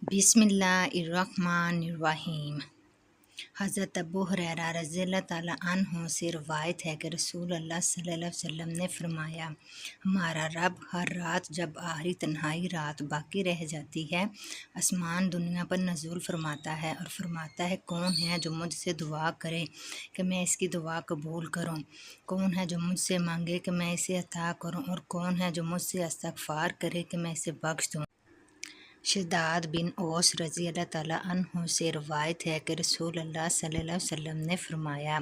بسم اللہ الرحمن الرحیم۔ حضرت ابو ہریرہ رضی اللہ تعالیٰ عنہ سے روایت ہے کہ رسول اللہ صلی اللہ علیہ وسلم نے فرمایا، ہمارا رب ہر رات جب آخری تنہائی رات باقی رہ جاتی ہے، آسمان دنیا پر نزول فرماتا ہے اور فرماتا ہے، کون ہے جو مجھ سے دعا کرے کہ میں اس کی دعا قبول کروں، کون ہے جو مجھ سے مانگے کہ میں اسے عطا کروں، اور کون ہے جو مجھ سے استغفار کرے کہ میں اسے بخش دوں۔ شداد بن اوس رضی اللہ تعالیٰ عنہ سے روایت ہے کہ رسول اللہ صلی اللہ علیہ وسلم نے فرمایا،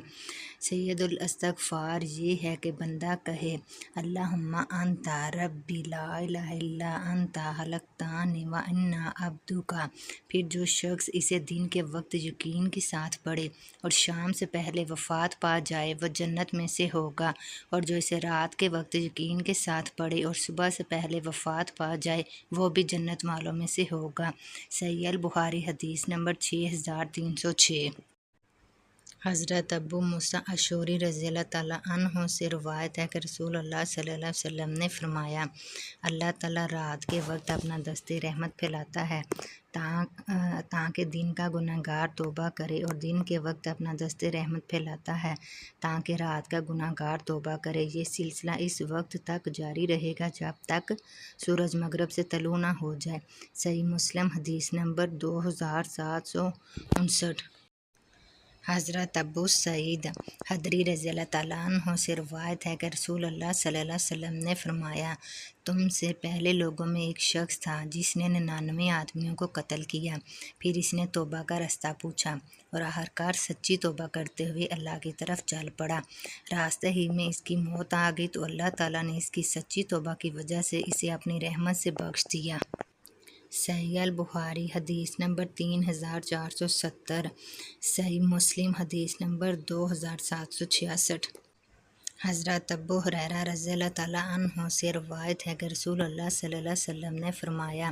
سید الاستغفار یہ ہے کہ بندہ کہے، اللہم انت ربی لا الہ الا انت خلقتنی وانا عبدک۔ پھر جو شخص اسے دن کے وقت یقین کے ساتھ پڑھے اور شام سے پہلے وفات پا جائے وہ جنت میں سے ہوگا، اور جو اسے رات کے وقت یقین کے ساتھ پڑھے اور صبح سے پہلے وفات پا جائے وہ بھی جنت والوں میں سے ہوگا۔ صحیح البخاری حدیث نمبر 6306۔ حضرت ابو موسیٰ اشعری رضی اللہ تعالیٰ عنہ سے روایت ہے کہ رسول اللہ صلی اللہ علیہ وسلم نے فرمایا، اللہ تعالیٰ رات کے وقت اپنا دست رحمت پھیلاتا ہے تاکہ دن کا گنہگار توبہ کرے، اور دن کے وقت اپنا دست رحمت پھیلاتا ہے تاکہ رات کا گنہگار توبہ کرے۔ یہ سلسلہ اس وقت تک جاری رہے گا جب تک سورج مغرب سے طلوع نہ ہو جائے۔ صحیح مسلم حدیث نمبر 2759۔ حضرت ابو سعید خدری رضی اللہ تعالیٰ عنہ سے روایت ہے کہ رسول اللہ صلی اللہ علیہ وسلم نے فرمایا، تم سے پہلے لوگوں میں ایک شخص تھا جس نے 99 آدمیوں کو قتل کیا، پھر اس نے توبہ کا راستہ پوچھا اور آخرکار سچی توبہ کرتے ہوئے اللہ کی طرف چل پڑا۔ راستے ہی میں اس کی موت آ گئی تو اللہ تعالیٰ نے اس کی سچی توبہ کی وجہ سے اسے اپنی رحمت سے بخش دیا۔ صحیح البخاری حدیث نمبر 3470۔ صحیح مسلم حدیث نمبر 2766۔ حضرت ابو ہریرہ رضی اللہ تعالیٰ عنہ سے روایت ہے کہ رسول اللہ صلی اللہ علیہ وسلم نے فرمایا،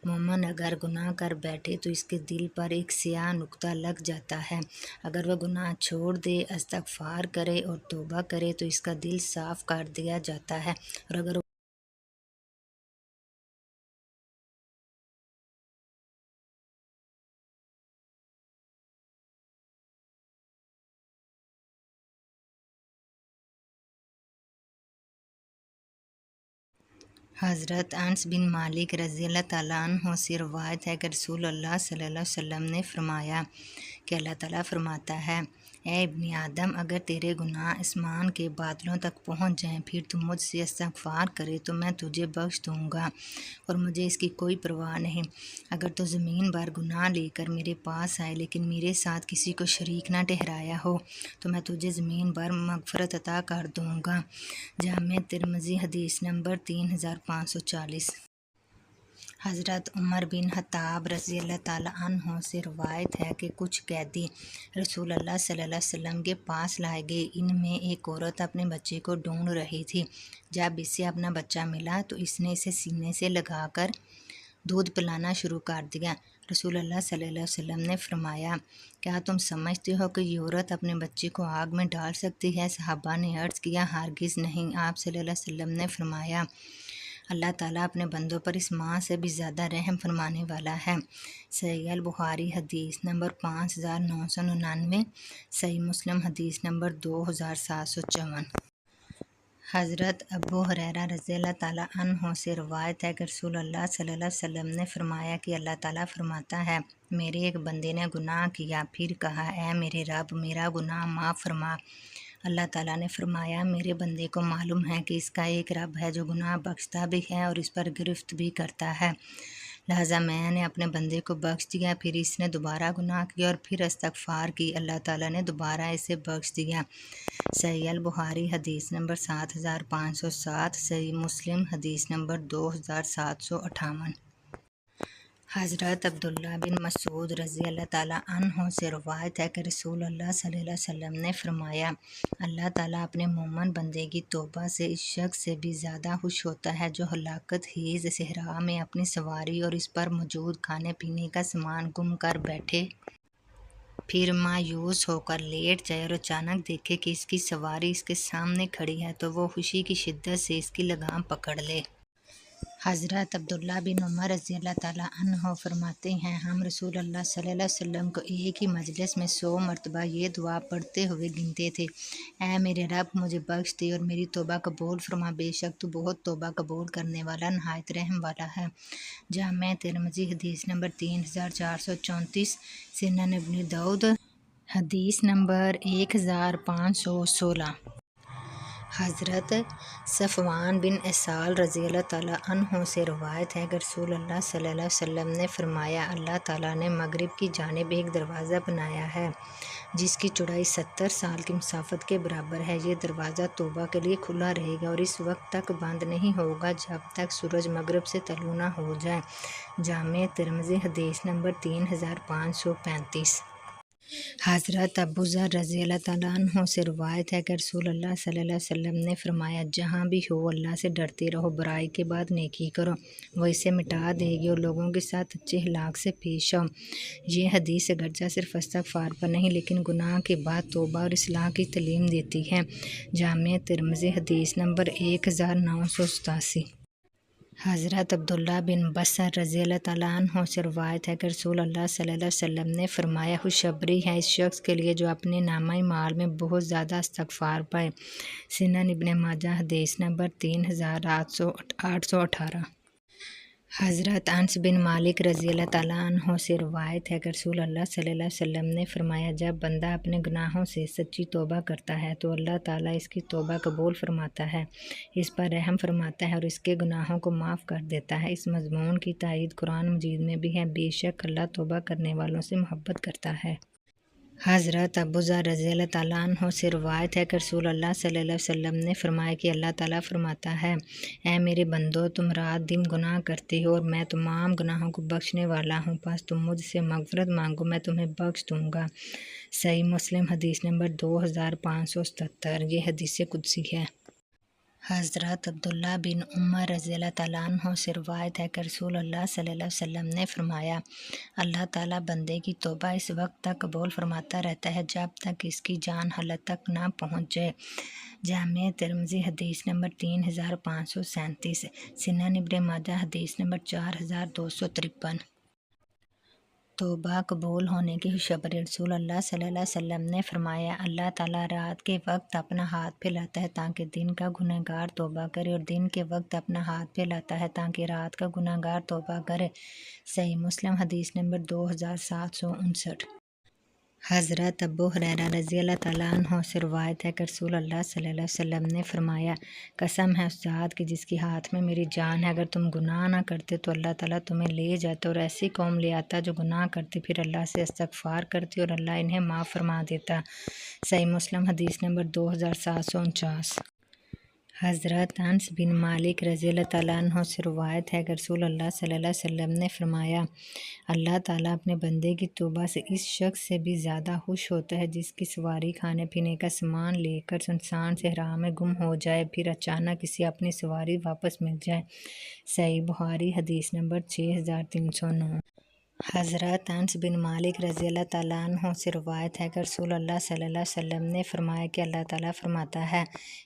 مومن اگر گناہ کر بیٹھے تو اس کے دل پر ایک سیاہ نقطہ لگ جاتا ہے، اگر وہ گناہ چھوڑ دے، استغفار کرے اور توبہ کرے تو اس کا دل صاف کر دیا جاتا ہے، اور اگر حضرت انس بن مالک رضی اللہ تعالیٰ عنہ سے روایت ہے کہ رسول اللہ صلی اللہ علیہ وسلم نے فرمایا کہ اللہ تعالیٰ فرماتا ہے، اے ابن آدم، اگر تیرے گناہ آسمان کے بادلوں تک پہنچ جائیں پھر تو مجھ سے استغفار کرے تو میں تجھے بخش دوں گا، اور مجھے اس کی کوئی پرواہ نہیں۔ اگر تو زمین بھر گناہ لے کر میرے پاس آئے لیکن میرے ساتھ کسی کو شریک نہ ٹھہرایا ہو تو میں تجھے زمین بھر مغفرت عطا کر دوں گا۔ جامع ترمذی حدیث نمبر 3540۔ حضرت عمر بن خطاب رضی اللہ تعالیٰ عنہ سے روایت ہے کہ کچھ قیدی رسول اللہ صلی اللہ علیہ وسلم کے پاس لائے گئے۔ ان میں ایک عورت اپنے بچے کو ڈھونڈ رہی تھی۔ جب اسے اپنا بچہ ملا تو اس نے اسے سینے سے لگا کر دودھ پلانا شروع کر دیا۔ رسول اللہ صلی اللہ علیہ وسلم نے فرمایا، کیا تم سمجھتے ہو کہ یہ عورت اپنے بچے کو آگ میں ڈال سکتی ہے؟ صحابہ نے عرض کیا، ہرگز نہیں۔ آپ صلی اللہ علیہ وسلم نے فرمایا، اللہ تعالیٰ اپنے بندوں پر اس ماں سے بھی زیادہ رحم فرمانے والا ہے۔ صحیح البخاری حدیث نمبر 5999۔ صحیح مسلم حدیث نمبر 2754۔ حضرت ابو ہریرہ رضی اللہ تعالیٰ عنہ سے روایت ہے کہ رسول اللہ صلی اللہ علیہ وسلم نے فرمایا کہ اللہ تعالیٰ فرماتا ہے، میرے ایک بندے نے گناہ کیا، پھر کہا، اے میرے رب، میرا گناہ معاف فرما۔ اللہ تعالیٰ نے فرمایا، میرے بندے کو معلوم ہے کہ اس کا ایک رب ہے جو گناہ بخشتا بھی ہے اور اس پر گرفت بھی کرتا ہے، لہٰذا میں نے اپنے بندے کو بخش دیا۔ پھر اس نے دوبارہ گناہ کیا اور پھر استغفار کی، اللہ تعالیٰ نے دوبارہ اسے بخش دیا۔ صحیح البخاری حدیث نمبر 7507۔ صحیح مسلم حدیث نمبر 2758۔ حضرت عبداللہ بن مسعود رضی اللہ تعالیٰ عنہ سے روایت ہے کہ رسول اللہ صلی اللہ علیہ وسلم نے فرمایا، اللہ تعالیٰ اپنے مومن بندے کی توبہ سے اس شخص سے بھی زیادہ خوش ہوتا ہے جو ہلاکت خیز صحرا میں اپنی سواری اور اس پر موجود کھانے پینے کا سامان گم کر بیٹھے، پھر مایوس ہو کر لیٹ جائے اور اچانک دیکھے کہ اس کی سواری اس کے سامنے کھڑی ہے تو وہ خوشی کی شدت سے اس کی لگام پکڑ لے۔ حضرت عبداللہ بن عمر رضی اللہ تعالیٰ عنہ فرماتے ہیں، ہم رسول اللہ صلی اللہ علیہ وسلم کو ایک ہی مجلس میں 100 مرتبہ یہ دعا پڑھتے ہوئے گنتے تھے: اے میرے رب، مجھے بخش دے اور میری توبہ قبول فرما، بے شک تو بہت توبہ قبول کرنے والا، نہایت رحم والا ہے۔ جامع ترمذی حدیث نمبر 3434، سنن ابن داؤد حدیث نمبر 1516۔ حضرت صفوان بن اسال رضی اللہ تعالیٰ عنہ سے روایت ہے کہ رسول اللہ صلی اللہ علیہ وسلم نے فرمایا، اللہ تعالیٰ نے مغرب کی جانب ایک دروازہ بنایا ہے جس کی چوڑائی 70 سال کی مسافت کے برابر ہے۔ یہ دروازہ توبہ کے لیے کھلا رہے گا اور اس وقت تک بند نہیں ہوگا جب تک سورج مغرب سے طلوع نہ ہو جائے۔ جامع ترمذی حدیث نمبر 3535۔ حضرت ابو ذر رضی اللہ تعالیٰ عنہ سے روایت ہے کہ رسول اللہ صلی اللہ علیہ وسلم نے فرمایا، جہاں بھی ہو اللہ سے ڈرتے رہو، برائی کے بعد نیکی کرو، وہ اسے مٹا دے گی، اور لوگوں کے ساتھ اچھے اخلاق سے پیش آؤ۔ یہ حدیث اگرچہ صرف استغفار پر نہیں لیکن گناہ کے بعد توبہ اور اصلاح کی تعلیم دیتی ہے۔ جامع ترمذی حدیث نمبر 1987۔ حضرت عبداللہ بن بصر رضی اللہ تعالیٰ عنہ سے روایت ہے کہ رسول اللہ صلی اللہ علیہ وسلم نے فرمایا، خوشخبری ہے اس شخص کے لیے جو اپنے نامہ اعمال میں بہت زیادہ استغفار پائے۔ سنن ابن ماجہ حدیث نمبر 3818۔ حضرت انس بن مالک رضی اللہ تعالیٰ عنہ سے روایت ہے کہ رسول اللہ صلی اللہ علیہ وسلم نے فرمایا، جب بندہ اپنے گناہوں سے سچی توبہ کرتا ہے تو اللہ تعالیٰ اس کی توبہ قبول فرماتا ہے، اس پر رحم فرماتا ہے اور اس کے گناہوں کو معاف کر دیتا ہے۔ اس مضمون کی تائید قرآن مجید میں بھی ہے، بے شک اللہ توبہ کرنے والوں سے محبت کرتا ہے۔ حضرت ابو ذر رضی اللہ تعالیٰ عنہ سے روایت ہے کہ رسول اللہ صلی اللہ علیہ وسلم نے فرمایا کہ اللہ تعالیٰ فرماتا ہے، اے میرے بندو، تم رات دن گناہ کرتے ہو اور میں تمام گناہوں کو بخشنے والا ہوں، پس تم مجھ سے مغفرت مانگو، میں تمہیں بخش دوں گا۔ صحیح مسلم حدیث نمبر 2577۔ یہ حدیث قدسی ہے۔ حضرت عبداللہ بن عمر رضی اللہ تعالیٰ عنہ سے روایت ہے کہ رسول اللہ صلی اللہ علیہ وسلم نے فرمایا، اللہ تعالیٰ بندے کی توبہ اس وقت تک قبول فرماتا رہتا ہے جب تک اس کی جان حلق تک نہ پہنچ جائے۔ جامع ترمذی حدیث نمبر 3537، سنن ابن ماجہ حدیث نمبر 4253۔ توبہ قبول ہونے کی خوشخبری، رسول اللہ صلی اللہ علیہ وسلم نے فرمایا، اللہ تعالیٰ رات کے وقت اپنا ہاتھ پھیلاتا ہے تاکہ دن کا گنہگار توبہ کرے، اور دن کے وقت اپنا ہاتھ پھیلاتا ہے تاکہ رات کا گنہگار توبہ کرے۔ صحیح مسلم حدیث نمبر 2759۔ حضرت ابو ہریرہ رضی اللہ تعالیٰ عنہ سے روایت ہے کہ رسول اللہ صلی اللہ علیہ وسلم نے فرمایا، قسم ہے اس ذات کی جس کے ہاتھ میں میری جان ہے، اگر تم گناہ نہ کرتے تو اللہ تعالیٰ تمہیں لے جاتا اور ایسی قوم لے آتا جو گناہ کرتی، پھر اللہ سے استغفار کرتی اور اللہ انہیں معاف فرما دیتا۔ صحیح مسلم حدیث نمبر 2749۔ حضرت انس بن مالک رضی اللہ تعالیٰ عنہ سے روایت ہے کہ رسول اللہ صلی اللہ علیہ وسلم نے فرمایا، اللہ تعالیٰ اپنے بندے کی توبہ سے اس شخص سے بھی زیادہ خوش ہوتا ہے جس کی سواری کھانے پینے کا سامان لے کر سنسان صحرا میں گم ہو جائے، پھر اچانک اسے اپنی سواری واپس مل جائے۔ صحیح بخاری حدیث نمبر 6309۔ حضرت انس بن مالک رضی اللہ تعالیٰ عنہ سے روایت ہے کہ رسول اللہ صلی اللہ علیہ وسلم نے فرمایا کہ اللہ تعالیٰ فرماتا ہے،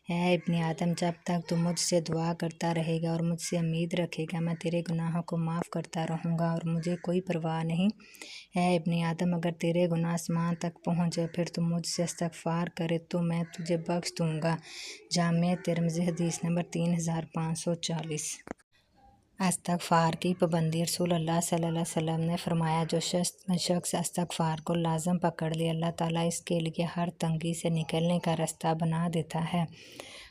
اے ابن آدم، جب تک تو مجھ سے دعا کرتا رہے گا اور مجھ سے امید رکھے گا، میں تیرے گناہوں کو معاف کرتا رہوں گا اور مجھے کوئی پرواہ نہیں۔ اے ابن آدم، اگر تیرے گناہ آسمان تک پہنچ جائے پھر تو مجھ سے استغفار کرے تو میں تجھے بخش دوں گا۔ جامع ترمذی حدیث نمبر 3540۔ استغفار کی پابندی، رسول اللہ صلی اللہ علیہ وسلم نے فرمایا، جو شخص استغفار کو لازم پکڑ لے، اللہ تعالیٰ اس کے لیے ہر تنگی سے نکلنے کا راستہ بنا دیتا ہے،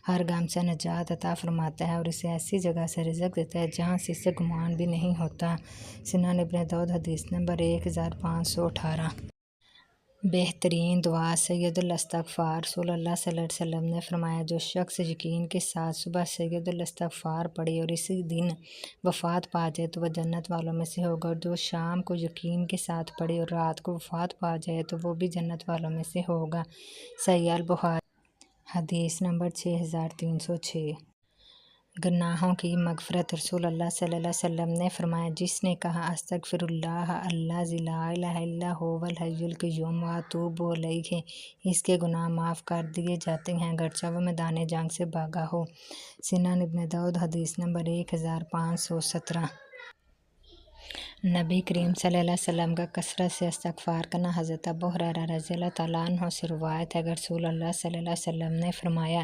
ہر غم سے نجات عطا فرماتا ہے اور اسے ایسی جگہ سے رزق دیتا ہے جہاں سے اسے گمان بھی نہیں ہوتا۔ سنن ابن داؤد حدیث نمبر 1518۔ بہترین دعا سید الاستغفار، رسول اللہ صلی اللہ علیہ وسلم نے فرمایا، جو شخص یقین کے ساتھ صبح سید الاستغفار پڑھے اور اسی دن وفات پا جائے تو وہ جنت والوں میں سے ہوگا، اور جو شام کو یقین کے ساتھ پڑھے اور رات کو وفات پا جائے تو وہ بھی جنت والوں میں سے ہوگا۔ صحیح البخاری حدیث نمبر 6306۔ گناہوں کی مغفرت۔ رسول اللہ صلی اللہ علیہ وسلم نے فرمایا، جس نے کہا استغفر اللہ الذی لا الہ الا ھو الحی القیوم واتوب الیہ، اس کے گناہ معاف کر دیے جاتے ہیں اگرچہ وہ میدان جنگ سے بھاگا ہو۔ سنن ابن داؤد حدیث نمبر 1517۔ نبی کریم صلی اللہ علیہ وسلم کا کثرت سے استغفار کرنا۔ حضرت ابو ہریرہ رضی اللہ تعالیٰ عنہ سے روایت ہے کہ رسول اللہ صلی اللہ علیہ وسلم نے فرمایا،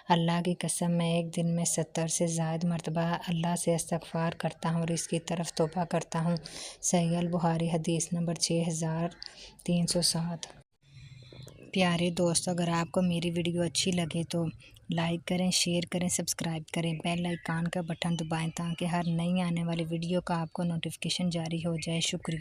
اللہ کی قسم میں ایک دن میں 70 سے زائد مرتبہ اللہ سے استغفار کرتا ہوں اور اس کی طرف توبہ کرتا ہوں۔ صحیح البخاری حدیث نمبر 6307۔ پیارے دوستو، اگر آپ کو میری ویڈیو اچھی لگے تو لائک کریں، شیئر کریں، سبسکرائب کریں، بیل آئیکن کا بٹن دبائیں تاکہ ہر نئی آنے والی ویڈیو کا آپ کو نوٹیفیکیشن جاری ہو جائے۔ شکریہ۔